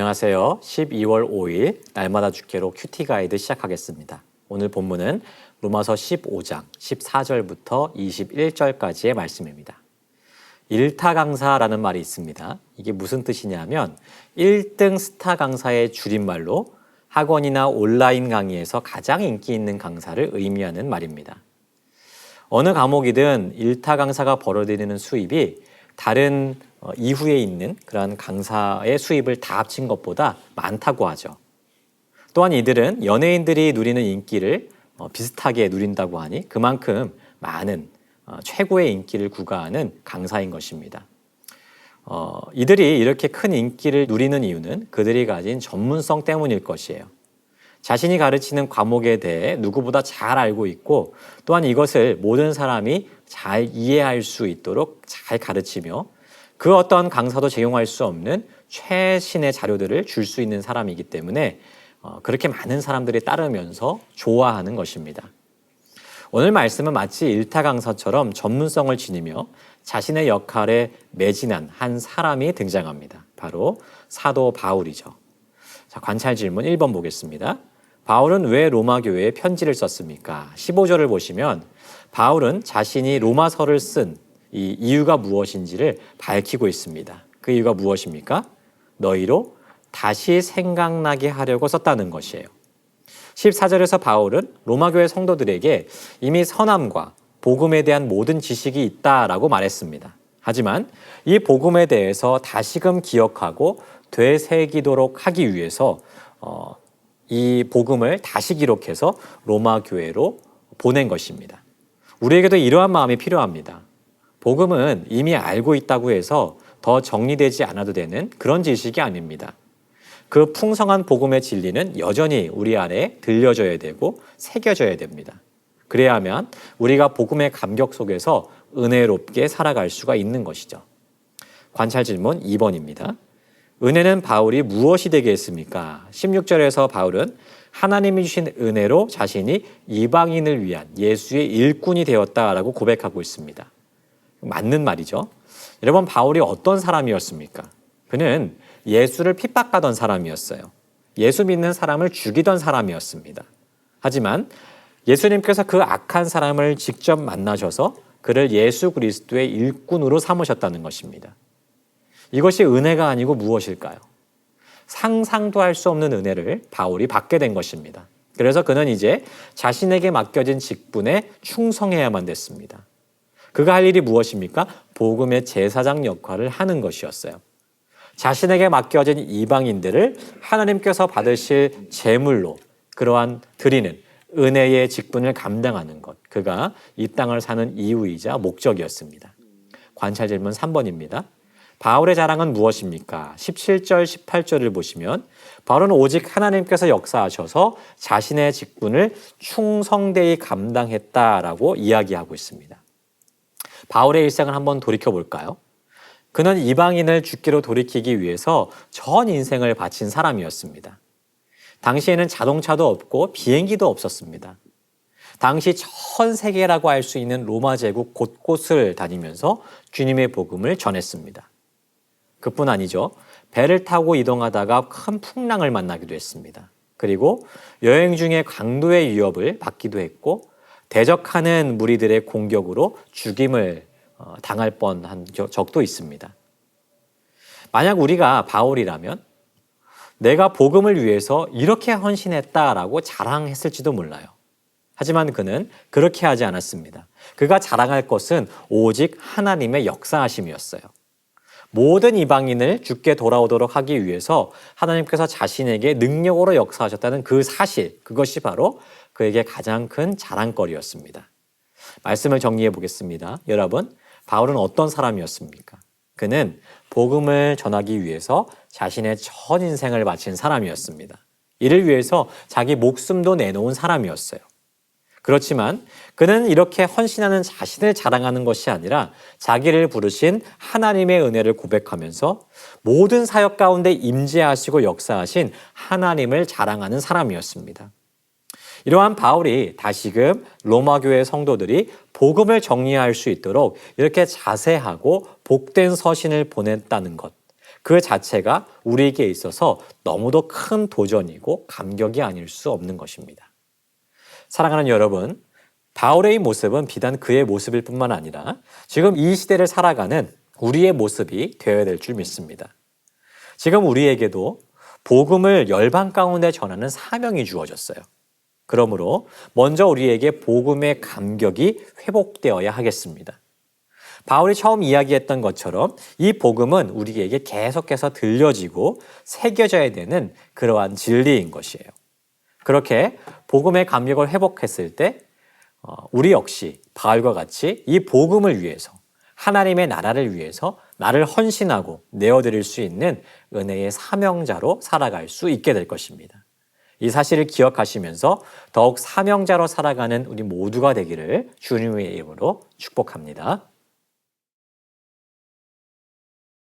안녕하세요. 12월 5일 날마다 주께로 큐티 가이드 시작하겠습니다. 오늘 본문은 로마서 15장 14절부터 21절까지의 말씀입니다. 일타 강사라는 말이 있습니다. 이게 무슨 뜻이냐면 1등 스타 강사의 줄임말로 학원이나 온라인 강의에서 가장 인기 있는 강사를 의미하는 말입니다. 어느 과목이든 일타 강사가 벌어들이는 수입이 다른 이후에 있는 그런 강사의 수입을 다 합친 것보다 많다고 하죠. 또한 이들은 연예인들이 누리는 인기를 비슷하게 누린다고 하니 그만큼 많은 최고의 인기를 구가하는 강사인 것입니다. 이들이 이렇게 큰 인기를 누리는 이유는 그들이 가진 전문성 때문일 것이에요. 자신이 가르치는 과목에 대해 누구보다 잘 알고 있고 또한 이것을 모든 사람이 잘 이해할 수 있도록 잘 가르치며 그 어떤 강사도 제공할 수 없는 최신의 자료들을 줄 수 있는 사람이기 때문에 그렇게 많은 사람들이 따르면서 좋아하는 것입니다. 오늘 말씀은 마치 일타 강사처럼 전문성을 지니며 자신의 역할에 매진한 한 사람이 등장합니다. 바로 사도 바울이죠. 자, 관찰 질문 1번 보겠습니다. 바울은 왜 로마 교회에 편지를 썼습니까? 15절을 보시면 바울은 자신이 로마서를 쓴 이 이유가 무엇인지를 밝히고 있습니다. 그 이유가 무엇입니까? 너희로 다시 생각나게 하려고 썼다는 것이에요. 14절에서 바울은 로마 교회 성도들에게 이미 선함과 복음에 대한 모든 지식이 있다라고 말했습니다. 하지만 이 복음에 대해서 다시금 기억하고 되새기도록 하기 위해서 이 복음을 다시 기록해서 로마 교회로 보낸 것입니다. 우리에게도 이러한 마음이 필요합니다. 복음은 이미 알고 있다고 해서 더 정리되지 않아도 되는 그런 지식이 아닙니다. 그 풍성한 복음의 진리는 여전히 우리 안에 들려져야 되고 새겨져야 됩니다. 그래야만 우리가 복음의 감격 속에서 은혜롭게 살아갈 수가 있는 것이죠. 관찰 질문 2번입니다. 은혜는 바울이 무엇이 되게 했습니까? 16절에서 바울은 하나님이 주신 은혜로 자신이 이방인을 위한 예수의 일꾼이 되었다라고 고백하고 있습니다. 맞는 말이죠. 여러분, 바울이 어떤 사람이었습니까? 그는 예수를 핍박하던 사람이었어요. 예수 믿는 사람을 죽이던 사람이었습니다. 하지만 예수님께서 그 악한 사람을 직접 만나셔서 그를 예수 그리스도의 일꾼으로 삼으셨다는 것입니다. 이것이 은혜가 아니고 무엇일까요? 상상도 할 수 없는 은혜를 바울이 받게 된 것입니다. 그래서 그는 이제 자신에게 맡겨진 직분에 충성해야만 됐습니다. 그가 할 일이 무엇입니까? 복음의 제사장 역할을 하는 것이었어요. 자신에게 맡겨진 이방인들을 하나님께서 받으실 제물로 그러한 드리는 은혜의 직분을 감당하는 것. 그가 이 땅을 사는 이유이자 목적이었습니다. 관찰 질문 3번입니다. 바울의 자랑은 무엇입니까? 17절, 18절을 보시면 바울은 오직 하나님께서 역사하셔서 자신의 직분을 충성되이 감당했다라고 이야기하고 있습니다. 바울의 일생을 한번 돌이켜볼까요? 그는 이방인을 주께로 돌이키기 위해서 전 인생을 바친 사람이었습니다. 당시에는 자동차도 없고 비행기도 없었습니다. 당시 전 세계라고 할 수 있는 로마 제국 곳곳을 다니면서 주님의 복음을 전했습니다. 그뿐 아니죠. 배를 타고 이동하다가 큰 풍랑을 만나기도 했습니다. 그리고 여행 중에 강도의 위협을 받기도 했고 대적하는 무리들의 공격으로 죽임을 당할 뻔한 적도 있습니다. 만약 우리가 바울이라면 내가 복음을 위해서 이렇게 헌신했다라고 자랑했을지도 몰라요. 하지만 그는 그렇게 하지 않았습니다. 그가 자랑할 것은 오직 하나님의 역사하심이었어요. 모든 이방인을 주께 돌아오도록 하기 위해서 하나님께서 자신에게 능력으로 역사하셨다는 그 사실, 그것이 바로 그에게 가장 큰 자랑거리였습니다. 말씀을 정리해 보겠습니다. 여러분, 바울은 어떤 사람이었습니까? 그는 복음을 전하기 위해서 자신의 전 인생을 바친 사람이었습니다. 이를 위해서 자기 목숨도 내놓은 사람이었어요. 그렇지만 그는 이렇게 헌신하는 자신을 자랑하는 것이 아니라 자기를 부르신 하나님의 은혜를 고백하면서 모든 사역 가운데 임재하시고 역사하신 하나님을 자랑하는 사람이었습니다. 이러한 바울이 다시금 로마 교회 성도들이 복음을 정리할 수 있도록 이렇게 자세하고 복된 서신을 보냈다는 것, 그 자체가 우리에게 있어서 너무도 큰 도전이고 감격이 아닐 수 없는 것입니다. 사랑하는 여러분, 바울의 모습은 비단 그의 모습일 뿐만 아니라 지금 이 시대를 살아가는 우리의 모습이 되어야 될 줄 믿습니다. 지금 우리에게도 복음을 열방 가운데 전하는 사명이 주어졌어요. 그러므로 먼저 우리에게 복음의 감격이 회복되어야 하겠습니다. 바울이 처음 이야기했던 것처럼 이 복음은 우리에게 계속해서 들려지고 새겨져야 되는 그러한 진리인 것이에요. 그렇게 복음의 감격을 회복했을 때 우리 역시 바울과 같이 이 복음을 위해서 하나님의 나라를 위해서 나를 헌신하고 내어드릴 수 있는 은혜의 사명자로 살아갈 수 있게 될 것입니다. 이 사실을 기억하시면서 더욱 사명자로 살아가는 우리 모두가 되기를 주님의 이름으로 축복합니다.